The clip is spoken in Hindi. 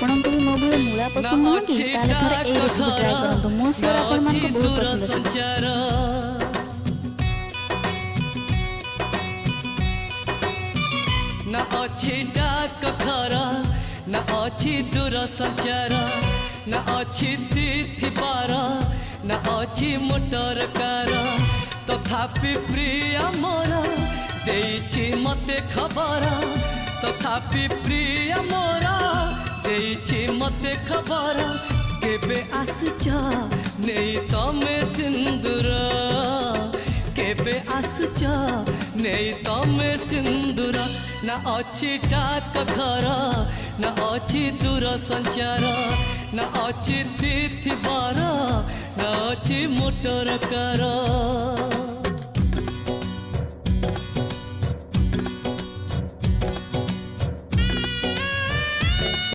आपन को भी मो भले मूला पसंद नुह कि ताले थोड़े ए रेसिपी ट्राई करंतु मो श्योर आपन मान को बहुत पसंद है। ना अच्छी डाक घर ना अच्छी दूर संचार ना अच्छी तिथि बार ना अच्छी मोटर कार तथापि प्रिय मोर देइछि मते खबर तथापि प्रिय मोर देइछि मते खबर केबे आसुच नेई तमे सिंदूर केबे आसुच नेई तमे सिंदूर ना अच्छी डाक घर ना अच्छी दूर संचार ना अच्छी तिथि बार ना अच्छी मोटर कार।